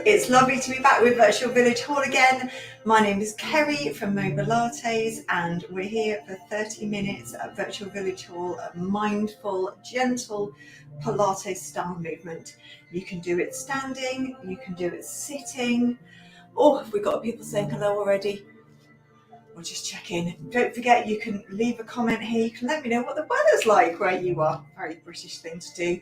It's lovely to be back with Virtual Village Hall again. My name is Kerry from Mobilates and we're here for 30 minutes at Virtual Village Hall, a mindful, gentle Pilates style movement. You can do it standing, you can do it sitting. Oh, have we got people saying hello already? We'll just check in. Don't forget you can leave a comment here. You can let me know what the weather's like where you are. Very British thing to do.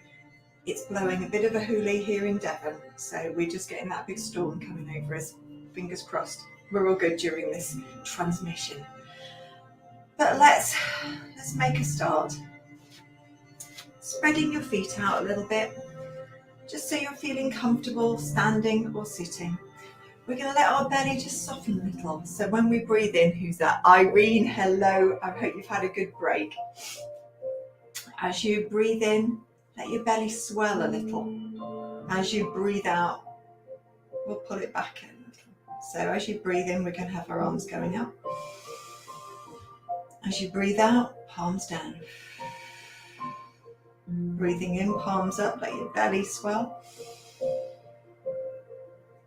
It's blowing a bit of a hoolie here in Devon, so we're just getting that big storm coming over us. Fingers crossed we're all good during this transmission. But let's make a start. Spreading your feet out a little bit, just so you're feeling comfortable standing or sitting. We're going to let our belly just soften a little. So when we breathe in, who's that? Irene, hello. I hope you've had a good break. As you breathe in, let your belly swell a little. As you breathe out, we'll pull it back in a little. So as you breathe in, we're going to have our arms going up. As you breathe out, palms down. Breathing in, palms up, let your belly swell.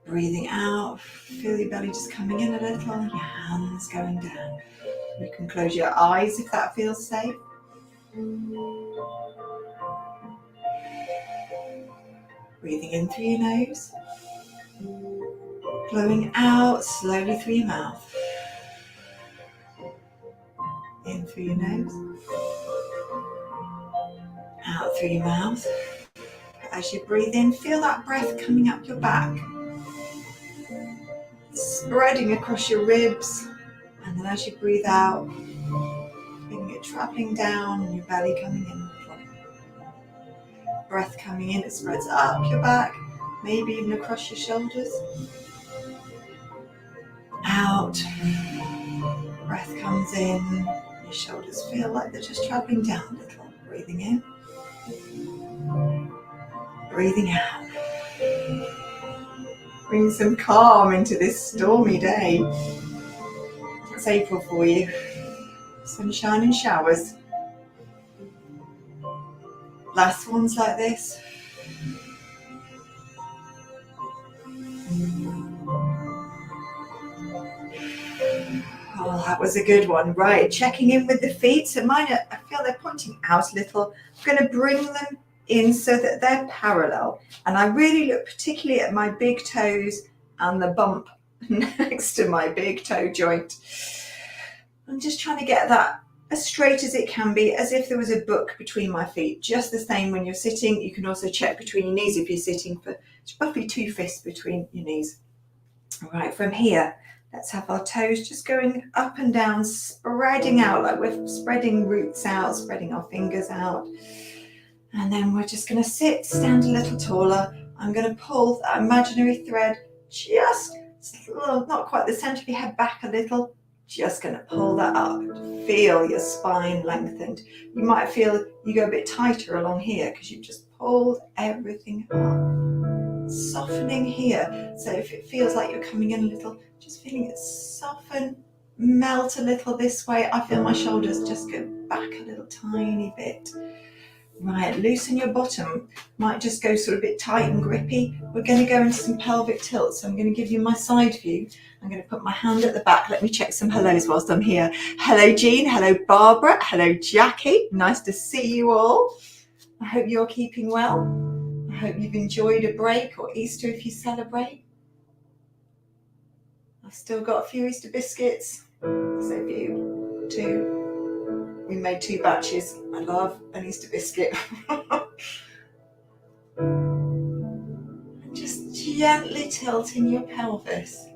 Breathing out, feel your belly just coming in a little, your hands going down. You can close your eyes if that feels safe. Breathing in through your nose, blowing out slowly through your mouth. In through your nose, out through your mouth. As you breathe in, feel that breath coming up your back, spreading across your ribs, and then as you breathe out, feeling it travelling down and your belly coming in. Breath coming in, it spreads up your back, maybe even across your shoulders. Out, breath comes in, your shoulders feel like they're just travelling down a little. Breathing in, breathing out. Bring some calm into this stormy day. It's April for you. Sunshine and showers. Last ones like this. Oh, that was a good one. Right, checking in with the feet. So mine are, I feel they're pointing out a little. I'm going to bring them in so that they're parallel. And I really look particularly at my big toes and the bump next to my big toe joint. I'm just trying to get that as straight as it can be, as if there was a book between my feet. Just the same when you're sitting. You can also check between your knees if you're sitting, for roughly 2 fists between your knees. All right, from here, let's have our toes just going up and down, spreading out like we're spreading roots out, spreading our fingers out. And then we're just going to sit, stand a little taller. I'm going to pull that imaginary thread just, not quite the centre of your head, back a little. Just going to pull that up. Feel your spine lengthened. You might feel you go a bit tighter along here because you've just pulled everything up. Softening here. So if it feels like you're coming in a little, just feeling it soften, melt a little this way. I feel my shoulders just go back a little tiny bit. Right, loosen your bottom. Might just go sort of a bit tight and grippy. We're going to go into some pelvic tilt. So I'm going to give you my side view. I'm going to put my hand at the back. Let me check some hellos whilst I'm here. Hello, Jean. Hello, Barbara. Hello, Jackie. Nice to see you all. I hope you're keeping well. I hope you've enjoyed a break, or Easter if you celebrate. I've still got a few Easter biscuits. So a few, 2. We made 2 batches. I love an Easter biscuit. And just gently tilting your pelvis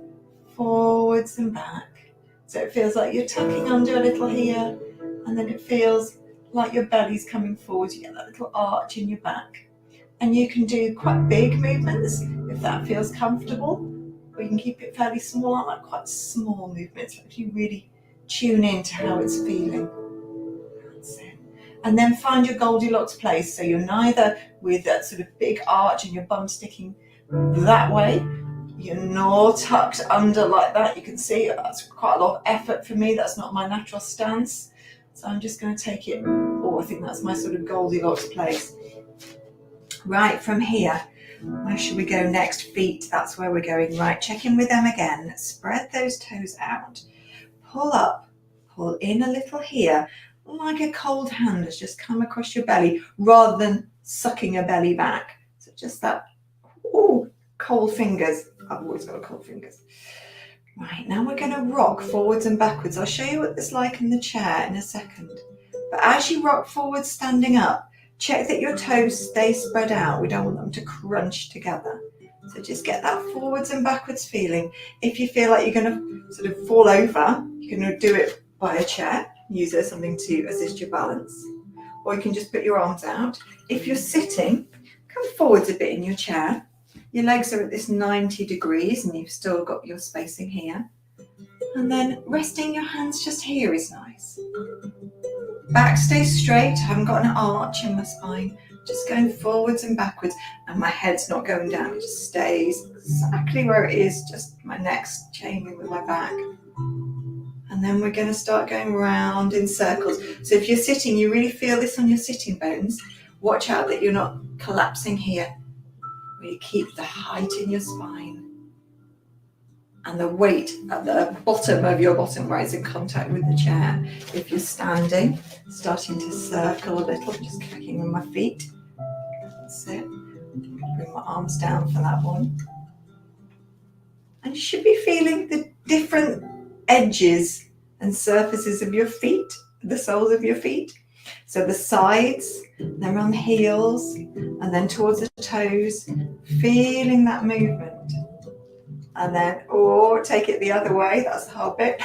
forwards and back. So it feels like you're tucking under a little here, and then it feels like your belly's coming forward. You get that little arch in your back. And you can do quite big movements if that feels comfortable, or you can keep it fairly small. I like quite small movements, if you really tune into how it's feeling. And then find your Goldilocks place. So you're neither with that sort of big arch and your bum sticking that way, you're nor tucked under like that. You can see that's quite a lot of effort for me. That's not my natural stance. So I'm just going to take it, I think that's my sort of Goldilocks place. Right, from here, Where should we go next? Feet, that's where we're going. Right, check in with them again. Spread those toes out. Pull up, pull in a little here, like a cold hand has just come across your belly rather than sucking a belly back. So just that, ooh, cold fingers. I've always got cold fingers. Right, now we're going to rock forwards and backwards. I'll show you what it's like in the chair in a second. But as you rock forwards standing up, check that your toes stay spread out. We don't want them to crunch together. So just get that forwards and backwards feeling. If you feel like you're going to sort of fall over, you can do it by a chair. Use it as something to assist your balance. Or you can just put your arms out. If you're sitting, come forwards a bit in your chair. Your legs are at this 90 degrees and you've still got your spacing here. And then resting your hands just here is nice. Back stays straight. I haven't got an arch in my spine. Just going forwards and backwards, and my head's not going down. It just stays exactly where it is, just my neck's chaining with my back. And then we're going to start going round in circles. So if you're sitting, you really feel this on your sitting bones. Watch out that you're not collapsing here. Really keep the height in your spine and the weight at the bottom of your bottom where it's in contact with the chair. If you're standing, starting to circle a little, just kicking with my feet. That's it. Bring my arms down for that one. And you should be feeling the different edges and surfaces of your feet, the soles of your feet. So the sides, then around the heels, and then towards the toes, feeling that movement. And then, or take it the other way, that's the hard bit.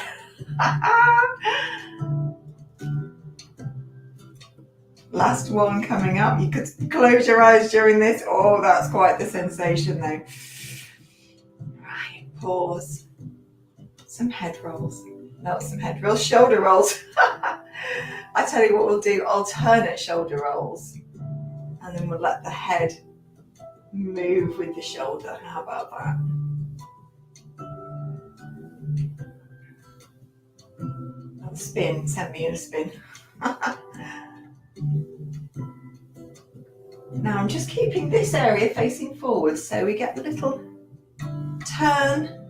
Last one coming up. You could close your eyes during this. Oh, that's quite the sensation though. Right, pause. Some head rolls. Not some head rolls, shoulder rolls. I tell you what we'll do, alternate shoulder rolls. And then we'll let the head move with the shoulder. How about that? I'll spin, send me in a spin. Now I'm just keeping this area facing forward so we get the little turn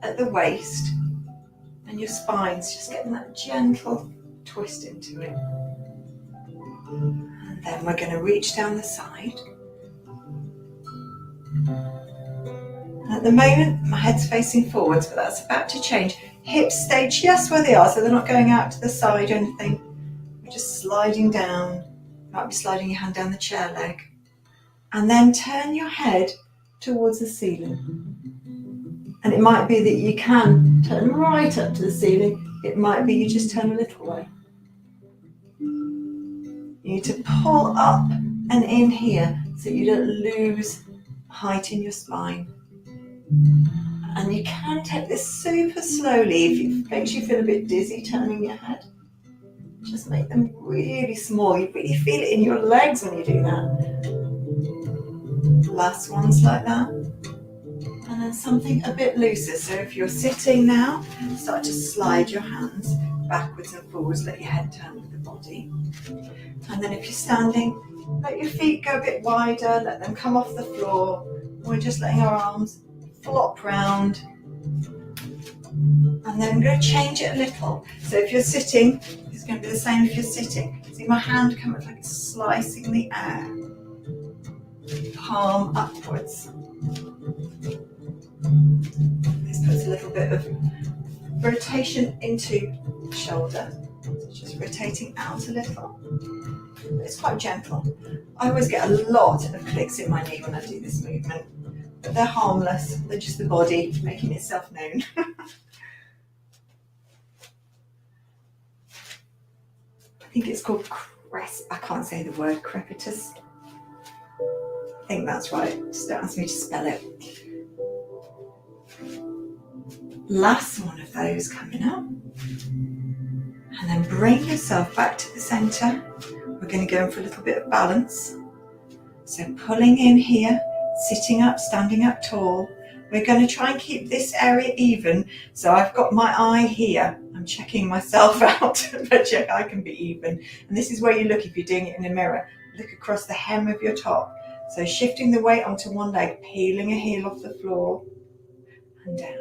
at the waist and your spine's just getting that gentle twist into it. And then we're going to reach down the side. And at the moment my head's facing forwards, but that's about to change. Hips stay just where they are, so they're not going out to the side or anything. We're just sliding down. You might be sliding your hand down the chair leg. And then turn your head towards the ceiling. And it might be that you can turn right up to the ceiling. It might be you just turn a little way. You need to pull up and in here so you don't lose height in your spine. And you can take this super slowly. If it makes you feel a bit dizzy turning your head, just make them really small. You really feel it in your legs when you do that. Last one's like that. And then something a bit looser. So if you're sitting now, start to slide your hands backwards and forwards. Let your head turn with the body. And then if you're standing, let your feet go a bit wider. Let them come off the floor. We're just letting our arms flop round. And then we're going to change it a little. So if you're sitting, it's going to be the same if you're sitting. See my hand coming like it's slicing the air. Palm upwards. This puts a little bit of rotation into the shoulder. So just rotating out a little. But it's quite gentle. I always get a lot of clicks in my knee when I do this movement. But they're harmless. They're just the body making itself known. I think it's called I can't say the word crepitus. I think that's right. Just don't ask me to spell it. Last one of those coming up. And then bring yourself back to the centre. We're going to go in for a little bit of balance. So pulling in here, sitting up, standing up tall. We're going to try and keep this area even. So I've got my eye here. I'm checking myself out, but check I can be even. And this is where you look if you're doing it in a mirror. Look across the hem of your top. So shifting the weight onto one leg, peeling a heel off the floor and down.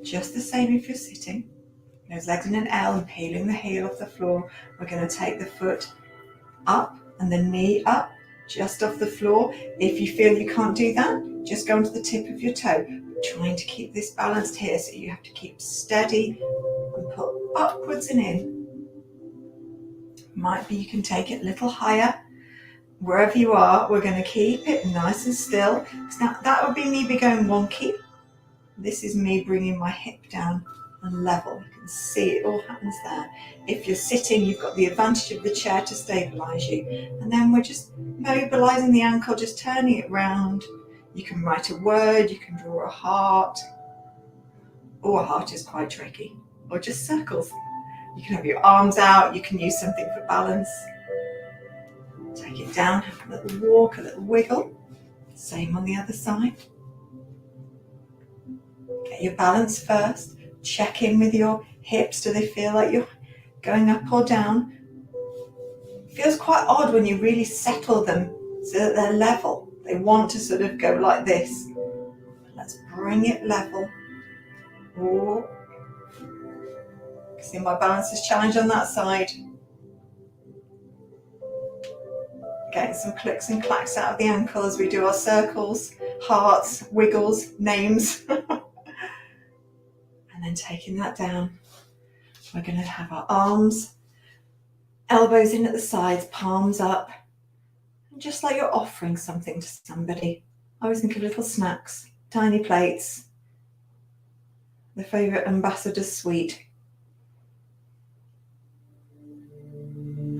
Just the same if you're sitting. Those legs in an L and peeling the heel off the floor. We're going to take the foot up and the knee up, just off the floor. If you feel you can't do that, just go onto the tip of your toe. Trying to keep this balanced here, so you have to keep steady and pull upwards and in. Might be you can take it a little higher. Wherever you are, we're going to keep it nice and still. Now that would be me going wonky. This is me bringing my hip down and level. You can see it all happens there. If you're sitting, you've got the advantage of the chair to stabilize you. And then we're just mobilizing the ankle, just turning it round. You can write a word, you can draw a heart. Oh, a heart is quite tricky. Or just circles. You can have your arms out, you can use something for balance. Take it down, have a little walk, a little wiggle. Same on the other side. Get your balance first. Check in with your hips. Do they feel like you're going up or down? It feels quite odd when you really settle them so that they're level. They want to sort of go like this. Let's bring it level. Oh. See, my balance is challenged on that side. Getting some clicks and clacks out of the ankle as we do our circles, hearts, wiggles, names. And then taking that down, we're going to have our arms, elbows in at the sides, palms up. And just like you're offering something to somebody. I always think of little snacks, tiny plates, the favourite ambassador's sweet.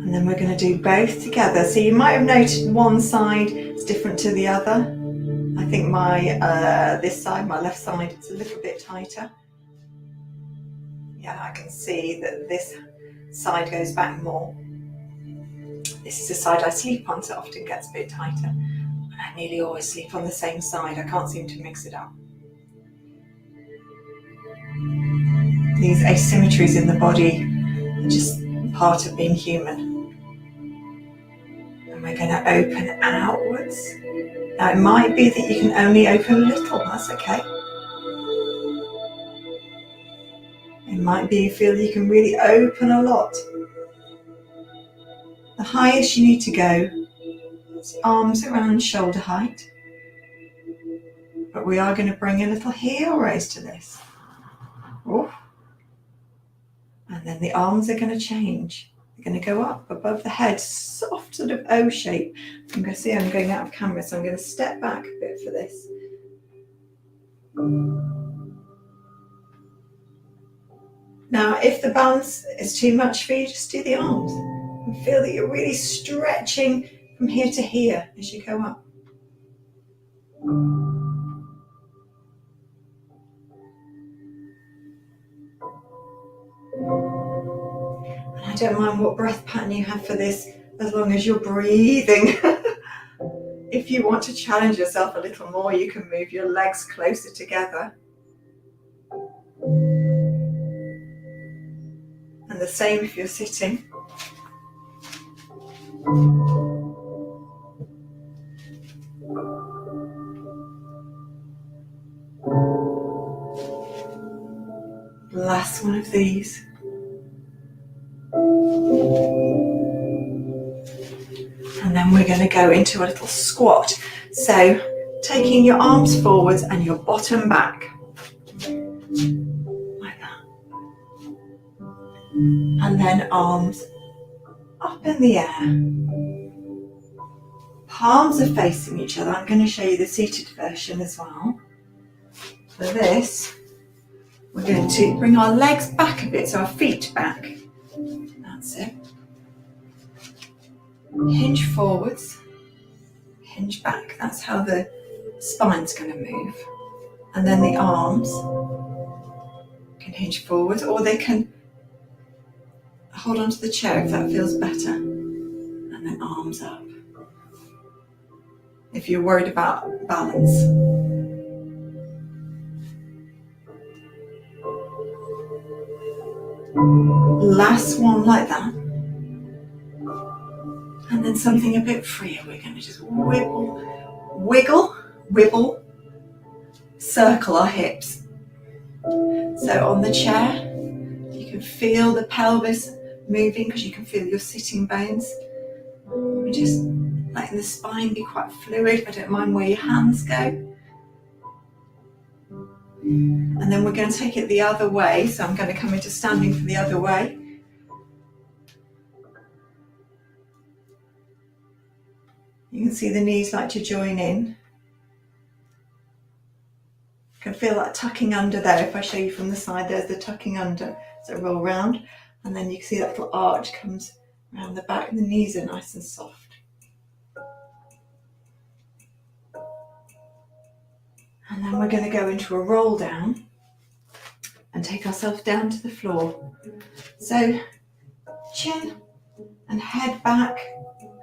And then we're going to do both together. So you might have noted one side is different to the other. I think this side, my left side, it's a little bit tighter. Yeah, I can see that this side goes back more. This is the side I sleep on, so it often gets a bit tighter. And I nearly always sleep on the same side. I can't seem to mix it up. These asymmetries in the body are just part of being human. And we're going to open outwards. Now it might be that you can only open a little, that's okay. It might be you feel you can really open a lot. The highest you need to go is arms around shoulder height. But we are going to bring a little heel raise to this. Oof. And then the arms are going to change. They're going to go up above the head, soft sort of O shape. I'm going to see I'm going out of camera, so I'm going to step back a bit for this. Now, if the balance is too much for you, just do the arms. And feel that you're really stretching from here to here as you go up. And I don't mind what breath pattern you have for this, as long as you're breathing. If you want to challenge yourself a little more, you can move your legs closer together. And the same if you're sitting. Last one of these. And then we're going to go into a little squat. So taking your arms forwards and your bottom back. Like that. And then arms up in the air. Palms are facing each other. I'm going to show you the seated version as well. For this, we're going to bring our legs back a bit, so our feet back. That's it. Hinge forwards, hinge back. That's how the spine's going to move. And then the arms can hinge forwards, or they can hold onto the chair if that feels better. And then arms up. If you're worried about balance. Last one like that. And then then something a bit freer. We're going to just wiggle, circle our hips. So on the chair, you can feel the pelvis moving because you can feel your sitting bones. We're just letting the spine be quite fluid. I don't mind where your hands go. And then we're going to take it the other way. So I'm going to come into standing for the other way. You can see the knees like to join in. You can feel that tucking under there. If I show you from the side, there's the tucking under. So roll round, and then you can see that little arch comes around the back, and the knees are nice and soft. And then we're going to go into a roll down and take ourselves down to the floor. So chin and head back,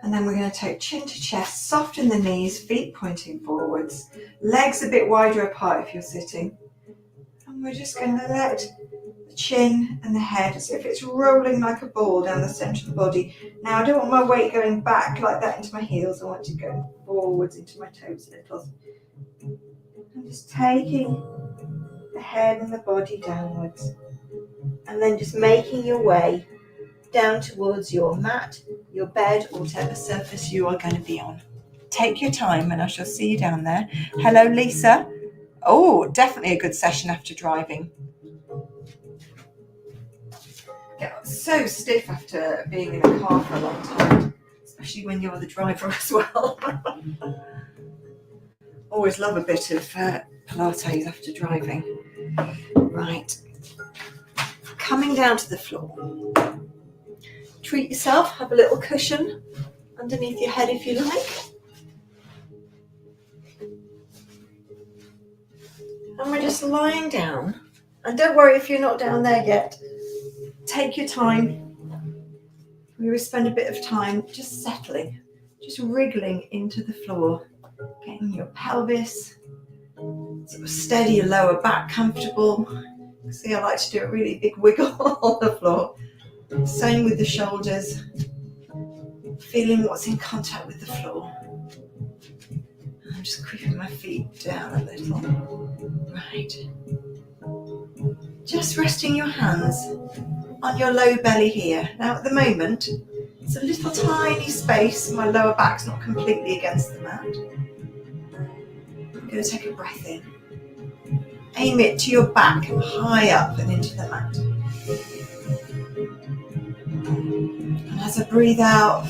and then we're going to take chin to chest, soften the knees, feet pointing forwards, legs a bit wider apart if you're sitting. And we're just going to let the chin and the head as if it's rolling like a ball down the centre of the body. Now I don't want my weight going back like that into my heels. I want it to go forwards into my toes a little. I'm just taking the head and the body downwards, and then just making your way down towards your mat, your bed, or whatever surface you are going to be on. Take your time and I shall see you down there. Hello, Lisa. Oh, definitely a good session after driving. Get so stiff after being in a car for a long time, especially when you're the driver as well. Always love a bit of Pilates after driving. Right, coming down to the floor. Treat yourself, have a little cushion underneath your head if you like. And we're just lying down. And don't worry if you're not down there yet. Take your time. We will spend a bit of time just settling, just wriggling into the floor, getting your pelvis sort of steady, your lower back comfortable. See, I like to do a really big wiggle on the floor. Same with the shoulders, feeling what's in contact with the floor. I'm just creeping my feet down a little. Right. Just resting your hands on your low belly here. Now at the moment, it's a little tiny space. My lower back's not completely against the mat. I'm going to take a breath in. Aim it to your back and high up and into the mat. And as I breathe out,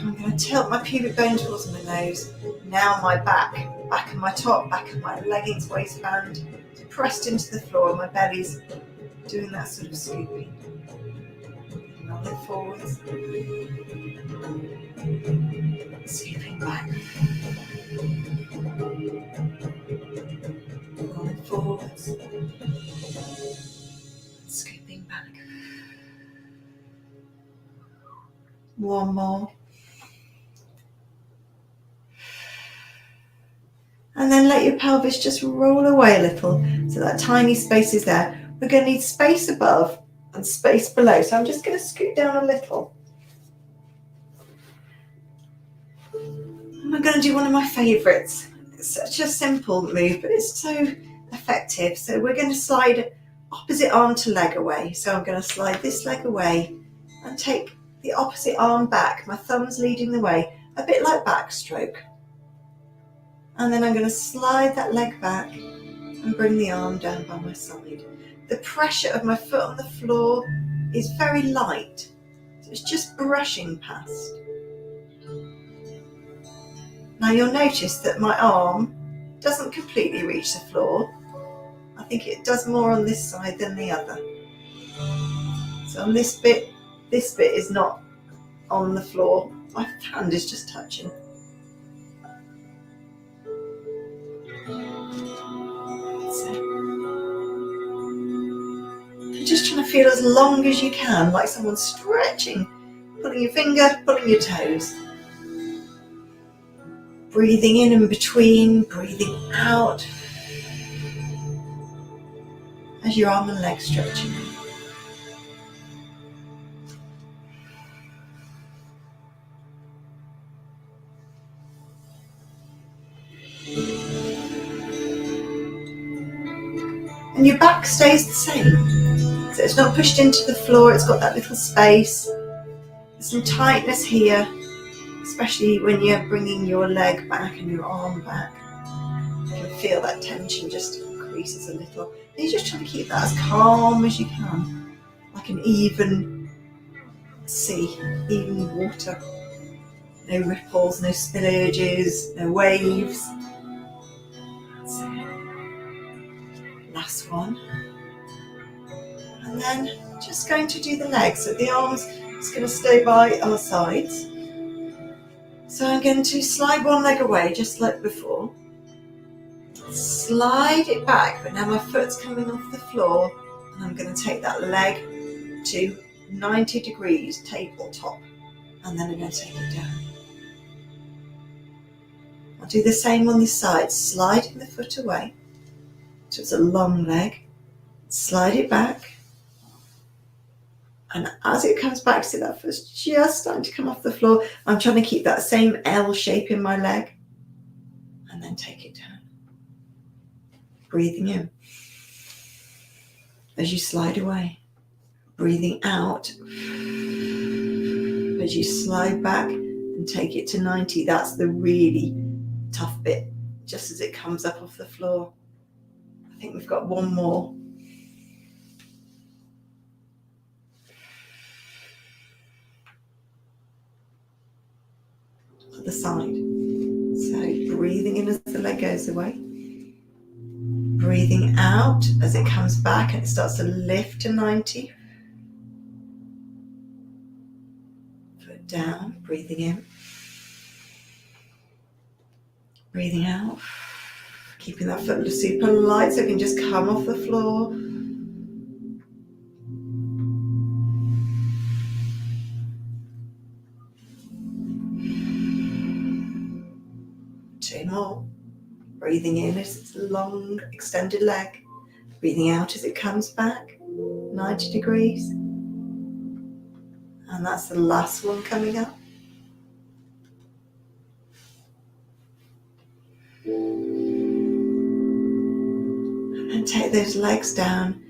I'm going to tilt my pubic bone towards my nose. Now my back of my top, back of my leggings, waistband, pressed into the floor. My belly's doing that sort of scooping. Rolling forwards. Scooping back. Rolling forwards. Scooping back. One more. And then let your pelvis just roll away a little so that tiny space is there. We're going to need space above and space below. So I'm just going to scoot down a little. And we're going to do one of my favourites. It's such a simple move, but it's so effective. So we're going to slide opposite arm to leg away. So I'm going to slide this leg away and take the opposite arm back. My thumb's leading the way, a bit like backstroke. And then I'm going to slide that leg back and bring the arm down by my side. The pressure of my foot on the floor is very light. So it's just brushing past. Now you'll notice that my arm doesn't completely reach the floor. I think it does more on this side than the other. So on this bit is not on the floor. My hand is just touching. You're just trying to feel as long as you can, like someone's stretching, pulling your finger, pulling your toes. Breathing in and between, breathing out as your arm and leg stretching. And your back stays the same. So it's not pushed into the floor, it's got that little space. There's some tightness here, especially when you're bringing your leg back and your arm back. You can feel that tension just increases a little. And you're just trying to keep that as calm as you can, like an even sea, even water. No ripples, no spillages, no waves. That's it. Last one. And then just going to do the legs. So the arms is going to stay by our sides. So I'm going to slide one leg away just like before. Slide it back, but now my foot's coming off the floor, and I'm going to take that leg to 90 degrees tabletop, and then I'm going to take it down. I'll do the same on this side, sliding the foot away, so it's a long leg, slide it back, and as it comes back, see that foot's just starting to come off the floor. I'm trying to keep that same L shape in my leg, and then take it down. Breathing in as you slide away, breathing out as you slide back and take it to 90. That's the really tough bit, just as it comes up off the floor. I think we've got one more. Other side. So breathing in as the leg goes away. Breathing out as it comes back and it starts to lift to 90. Foot down, breathing in. Breathing out. Keeping that foot super light so it can just come off the floor. Two more. Breathing in as it's a long, extended leg. Breathing out as it comes back, 90 degrees. And that's the last one coming up. And then take those legs down,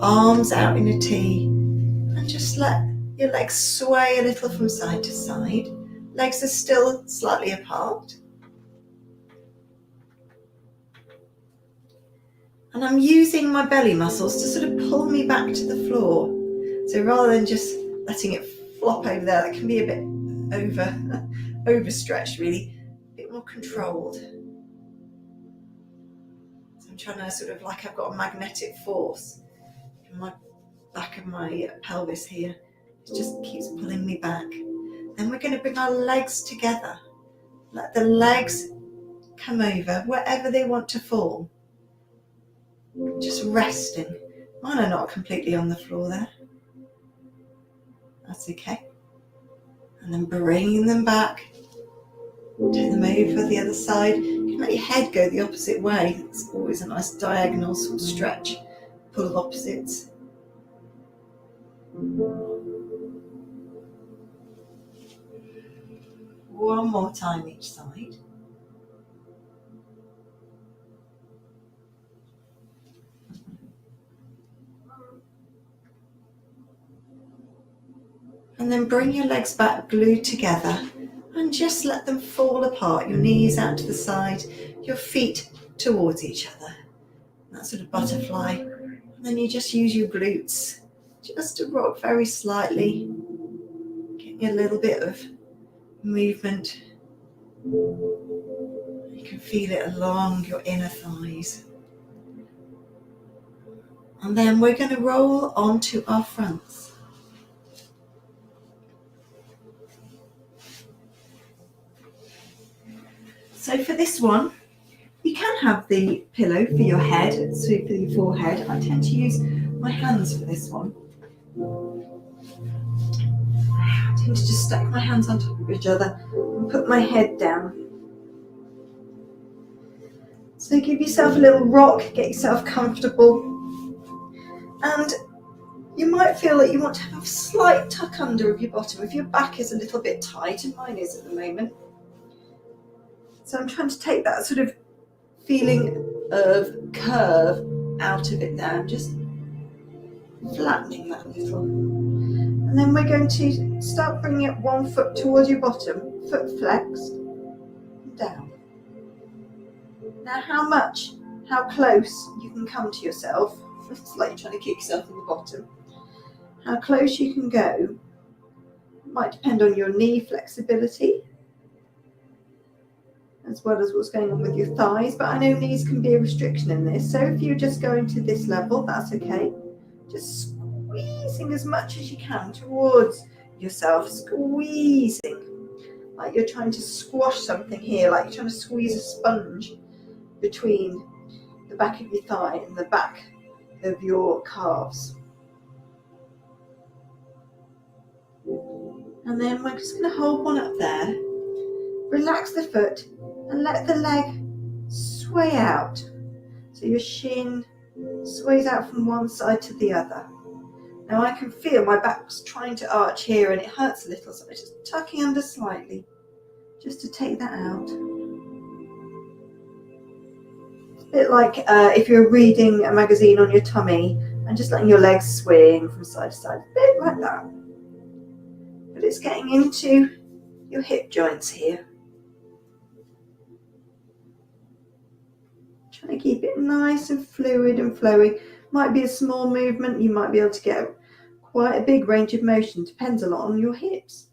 arms out in a T, and just let your legs sway a little from side to side. Legs are still slightly apart. And I'm using my belly muscles to sort of pull me back to the floor. So rather than just letting it flop over there, that can be a bit overstretched really, a bit more controlled. So I'm trying to sort of, like I've got a magnetic force in my back of my pelvis here. It just keeps pulling me back. Then we're going to bring our legs together. Let the legs come over wherever they want to fall. Just resting. Mine are not completely on the floor there. That's okay. And then bringing them back. Take them over the other side. You can let your head go the opposite way. It's always a nice diagonal sort of stretch. Pull of opposites. One more time each side. And then bring your legs back glued together and just let them fall apart. Your knees out to the side, your feet towards each other. That sort of butterfly. And then you just use your glutes just to rock very slightly. Getting a little bit of movement. You can feel it along your inner thighs. And then we're going to roll onto our fronts. So for this one, you can have the pillow for your head, so for your forehead. I tend to use my hands for this one. I tend to just stack my hands on top of each other and put my head down. So give yourself a little rock, get yourself comfortable. And you might feel that you want to have a slight tuck under of your bottom if your back is a little bit tight, and mine is at the moment. So I'm trying to take that sort of feeling of curve out of it there. I'm just flattening that a little. And then we're going to start bringing up one foot towards your bottom, foot flexed, down. Now how close you can come to yourself, it's like you're trying to kick yourself in the bottom. How close you can go might depend on your knee flexibility, as well as what's going on with your thighs, but I know knees can be a restriction in this, so if you're just going to this level, that's okay. Just squeezing as much as you can towards yourself, squeezing, like you're trying to squash something here, like you're trying to squeeze a sponge between the back of your thigh and the back of your calves. And then we're just going to hold one up there, relax the foot and let the leg sway out. So your shin sways out from one side to the other. Now I can feel my back's trying to arch here and it hurts a little, so I'm just tucking under slightly just to take that out. It's a bit like if you're reading a magazine on your tummy and just letting your legs swing from side to side, a bit like that. But it's getting into your hip joints here. Trying to keep it nice and fluid and flowing. Might be a small movement, you might be able to get quite a big range of motion, depends a lot on your hips.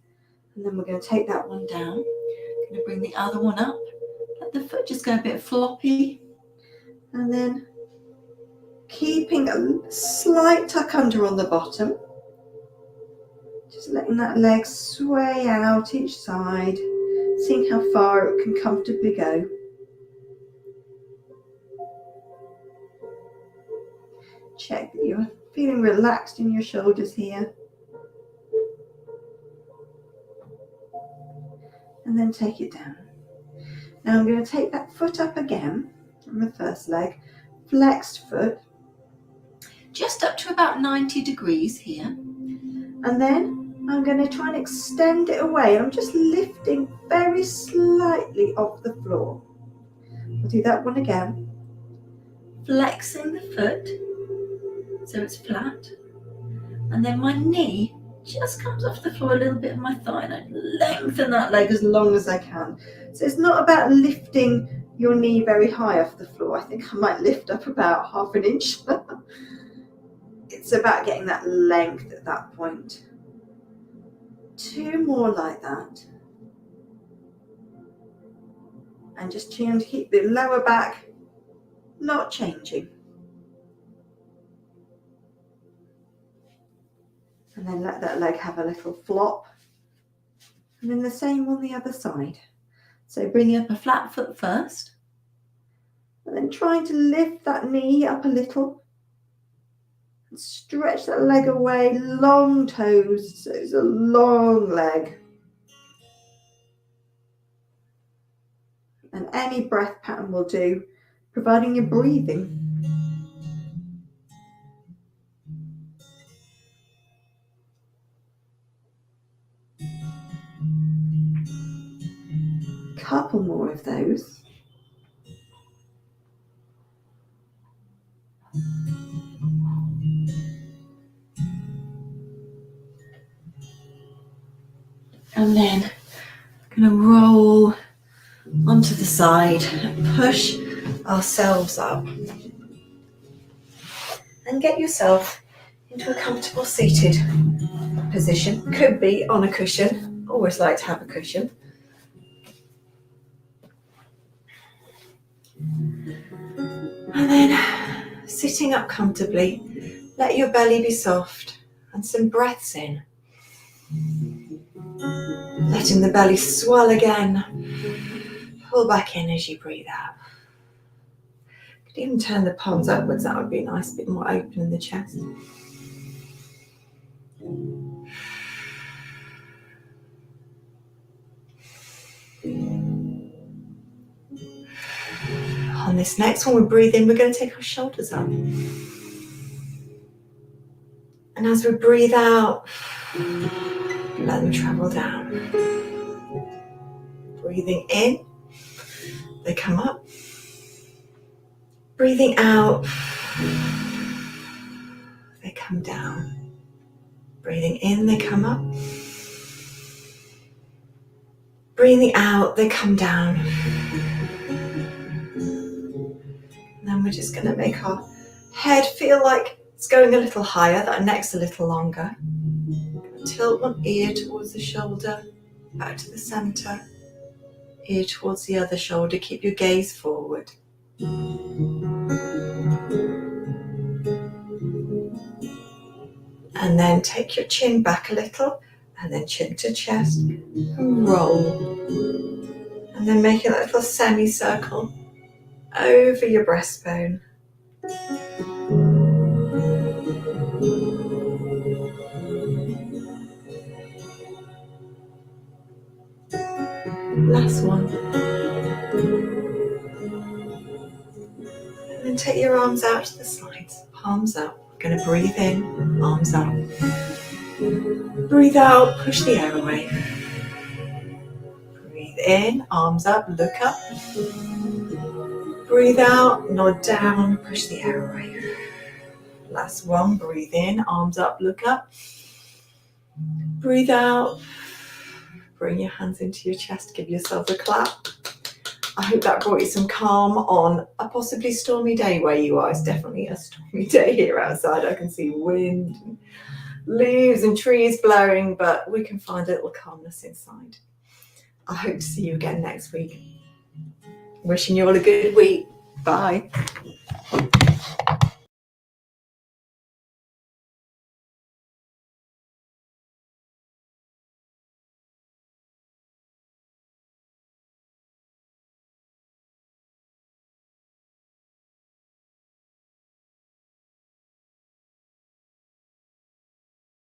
And then we're going to take that one down, going to bring the other one up, let the foot just go a bit floppy, and then keeping a slight tuck under on the bottom, just letting that leg sway out each side, seeing how far it can comfortably go. Check that you're feeling relaxed in your shoulders here. And then take it down. Now I'm going to take that foot up again from the first leg, flexed foot, just up to about 90 degrees here. And then I'm going to try and extend it away. I'm just lifting very slightly off the floor. I'll do that one again. Flexing the foot so it's flat. And then my knee just comes off the floor a little bit of my thigh and I lengthen that leg as long as I can. So it's not about lifting your knee very high off the floor. I think I might lift up about half an inch. It's about getting that length at that point. 2 more like that. And just trying to keep the lower back not changing. And then let that leg have a little flop. And then the same on the other side. So bringing up a flat foot first. And then trying to lift that knee up a little. And stretch that leg away, long toes. So it's a long leg. And any breath pattern will do, providing you're breathing. Couple more of those. And then I'm going to roll onto the side and push ourselves up. And get yourself into a comfortable seated position. Could be on a cushion. Always like to have a cushion. And then sitting up comfortably, let your belly be soft and some breaths in. Letting the belly swell again. Pull back in as you breathe out. Could even turn the palms upwards, that would be nice, a bit more open in the chest. On this next one, we breathe in, we're going to take our shoulders up. And as we breathe out, let them travel down. Breathing in, they come up. Breathing out, come down. Breathing in, they come up. Breathing out, they come down. And then we're just going to make our head feel like it's going a little higher, that our neck's a little longer. Tilt one ear towards the shoulder, back to the center. Ear towards the other shoulder, keep your gaze forward. And then take your chin back a little, and then chin to chest, and roll. And then make a little semicircle over your breastbone. Last one. And then take your arms out to the sides, palms up. We're going to breathe in, arms up. Breathe out, push the air away. Breathe in, arms up, look up. Breathe out, nod down, push the air away. Last one, breathe in, arms up, look up. Breathe out. Bring your hands into your chest, give yourself a clap. I hope that brought you some calm on a possibly stormy day where you are. It's definitely a stormy day here outside. I can see wind, and leaves and trees blowing, but we can find a little calmness inside. I hope to see you again next week. Wishing you all a good week. Bye.